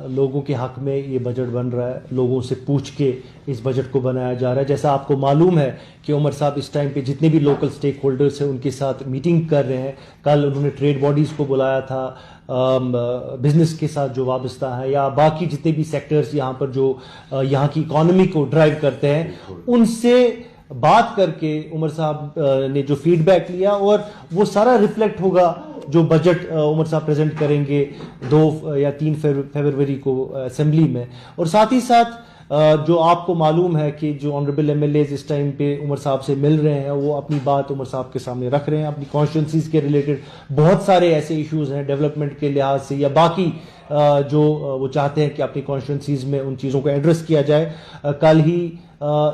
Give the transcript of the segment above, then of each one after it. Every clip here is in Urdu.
لوگوں کے حق میں یہ بجٹ بن رہا ہے, لوگوں سے پوچھ کے اس بجٹ کو بنایا جا رہا ہے. جیسا آپ کو معلوم ہے کہ عمر صاحب اس ٹائم پہ جتنے بھی لوکل سٹیک ہولڈرز ہیں ان کے ساتھ میٹنگ کر رہے ہیں. کل انہوں نے ٹریڈ باڈیز کو بلایا تھا, بزنس کے ساتھ جو وابستہ ہیں یا باقی جتنے بھی سیکٹرز یہاں پر جو یہاں کی اکانومی کو ڈرائیو کرتے ہیں, ان سے بات کر کے عمر صاحب نے جو فیڈ بیک لیا, اور وہ سارا ریفلیکٹ ہوگا جو بجٹ عمر صاحب پریزنٹ کریں گے 2 یا 3 فروری کو اسمبلی میں. اور ساتھ ہی ساتھ جو آپ کو معلوم ہے کہ جو آنریبل ایم ایل ایز اس ٹائم پہ عمر صاحب سے مل رہے ہیں, وہ اپنی بات عمر صاحب کے سامنے رکھ رہے ہیں. اپنی کانسٹیٹوئنسیز کے ریلیٹڈ بہت سارے ایسے ایشوز ہیں ڈیولپمنٹ کے لحاظ سے یا باقی جو وہ چاہتے ہیں کہ اپنی کانسٹیٹوئنسیز میں ان چیزوں کو ایڈریس کیا جائے. کل ہی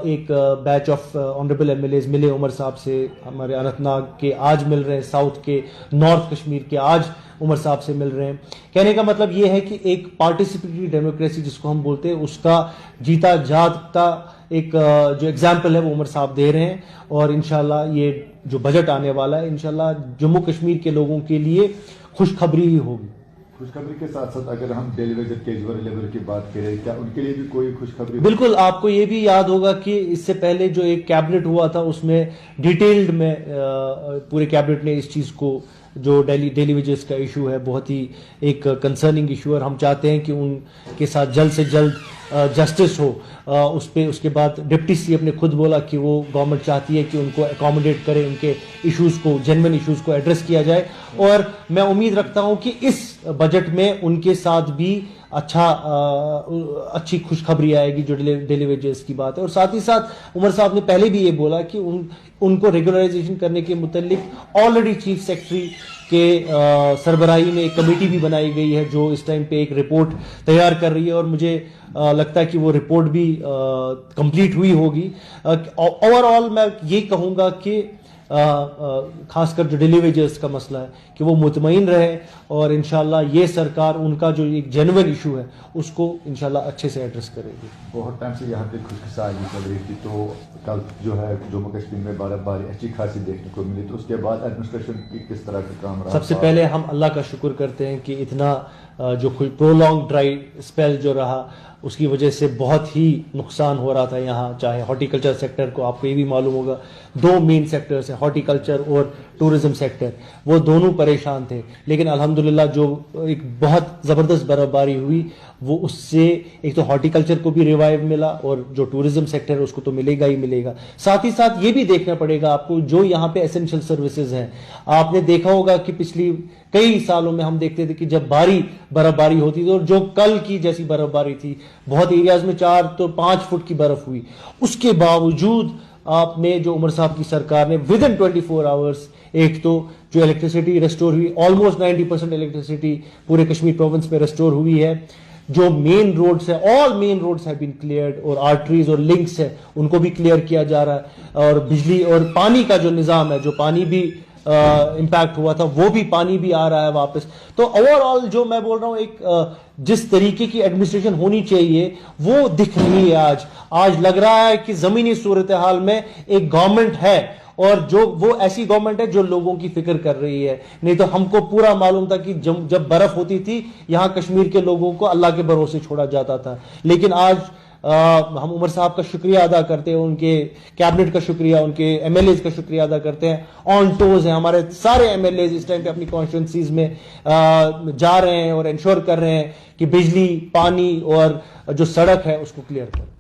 ایک batch of honourable M L As ملے عمر صاحب سے, ہمارے اننت ناگ کے آج مل رہے ہیں, ساؤتھ کے, نارتھ کشمیر کے آج عمر صاحب سے مل رہے ہیں. کہنے کا مطلب یہ ہے کہ ایک پارٹیسپیٹری ڈیموکریسی جس کو ہم بولتے ہیں, اس کا جیتا جاگتا ایک جو ایگزامپل ہے وہ عمر صاحب دے رہے ہیں. اور انشاءاللہ یہ جو بجٹ آنے والا ہے انشاءاللہ جموں کشمیر کے لوگوں کے لیے خوشخبری ہی ہوگی. خوشخبری کے ساتھ ساتھ اگر ہم ڈیلی ویجر کیجول لیبر کی بات کریں, کیا ان کے لیے بھی کوئی خوشخبری؟ بالکل, آپ کو یہ بھی یاد ہوگا کہ اس سے پہلے جو ایک کیبنٹ ہوا تھا اس میں ڈیٹیلڈ میں پورے کیبنٹ نے اس چیز کو, جو ڈیلی ویجز کا ایشو ہے بہت ہی ایک کنسرننگ ایشو ہے, اور ہم چاہتے ہیں کہ ان کے ساتھ جلد سے جلد جسٹس ہو اس پہ. اس کے بعد ڈپٹی سی اپ نے خود بولا کہ وہ گورنمنٹ چاہتی ہے کہ ان کو اکاموڈیٹ کرے, ان کے ایشوز کو, جینوئن ایشوز کو ایڈریس کیا جائے. اور میں امید رکھتا ہوں کہ اس بجٹ میں ان کے ساتھ بھی اچھی خوشخبری آئے گی جو ڈیلی ویجز کی بات ہے. اور ساتھ ہی ساتھ عمر صاحب نے پہلے بھی یہ بولا کہ ان کو ریگولرائزیشن کرنے کے متعلق آلریڈی چیف سیکرٹری کے سربراہی میں ایک کمیٹی بھی بنائی گئی ہے جو اس ٹائم پہ ایک رپورٹ تیار کر رہی ہے, اور مجھے لگتا ہے کہ وہ رپورٹ بھی کمپلیٹ ہوئی ہوگی. اوور آل میں یہ کہوں گا کہ خاص کر جو ڈیلی ویجرز کا مسئلہ ہے کہ وہ مطمئن رہے, اور انشاءاللہ یہ سرکار ان کا جو ایک جینوئن ایشو ہے اس کو انشاءاللہ اچھے سے ایڈریس کرے گی. بہت ٹائم سے یہاں پہ خوشخبری چل رہی تھی, تو کل جو ہے جموں کشمیر میں بارہ باری اچھی خاصی دیکھنے کو ملی, تو اس کے بعد ایڈمنسٹریشن کی کس طرح کا کام رہا؟ سب سے پہلے ہم اللہ کا شکر کرتے ہیں کہ اتنا جو پرولونگ ڈرائی اسپیل جو رہا اس کی وجہ سے بہت ہی نقصان ہو رہا تھا یہاں. چاہے ہارٹیکلچر سیکٹر کو, آپ کو یہ بھی معلوم ہوگا 2 مین سیکٹرز ہیں, ہارٹیکلچر اور ٹورزم سیکٹر, وہ دونوں پریشان تھے. لیکن الحمدللہ جو ایک بہت زبردست برف باری ہوئی وہ اس سے ایک تو ہارٹیکلچر کو بھی ریوائیو ملا, اور جو ٹورزم سیکٹر ہے اس کو تو ملے گا ہی ملے گا. ساتھ ہی ساتھ یہ بھی دیکھنا پڑے گا آپ کو جو یہاں پہ ایسنشل سروسز ہیں. آپ نے دیکھا ہوگا کہ پچھلی کئی سالوں میں ہم دیکھتے تھے کہ جب برف باری ہوتی تھی, اور جو کل کی جیسی برف باری تھی, بہت ایریاز میں 4 تو 5 فٹ کی برف ہوئی, اس کے باوجود آپ نے جو عمر صاحب کی سرکار نے ود ان 24 آورس ایک تو جو الیکٹریسٹی ریسٹور ہوئی, آلموسٹ 90% الیکٹریسٹی پورے کشمیر پروونس میں ریسٹور ہوئی ہے. جو مین روڈز ہیں, آل مین روڈز ہیو بین کلیئرڈ, اور آرٹریز اور لنکس ہیں ان کو بھی کلیئر کیا جا رہا ہے. اور بجلی اور پانی کا جو نظام ہے, جو پانی بھی امپیکٹ ہوا تھا وہ بھی پانی بھی آ رہا ہے واپس. تو اوور آل جو میں بول رہا ہوں ایک جس طریقے کی ایڈمنسٹریشن ہونی چاہیے وہ دکھ رہی ہے. آج لگ رہا ہے کہ زمینی صورتحال میں ایک گورنمنٹ ہے, اور جو وہ ایسی گورنمنٹ ہے جو لوگوں کی فکر کر رہی ہے. نہیں تو ہم کو پورا معلوم تھا کہ جب برف ہوتی تھی یہاں کشمیر کے لوگوں کو اللہ کے بھروسے چھوڑا جاتا تھا. لیکن آج ہم عمر صاحب کا شکریہ ادا کرتے ہیں, ان کے کیبنٹ کا شکریہ, ان کے ایم ایل ایز کا شکریہ ادا کرتے ہیں. آن ٹوز ہیں ہمارے سارے ایم ایل ایز اس ٹائم پہ اپنی کانسٹیٹوئنسیز میں جا رہے ہیں اور انشور کر رہے ہیں کہ بجلی, پانی اور جو سڑک ہے اس کو کلیئر کریں.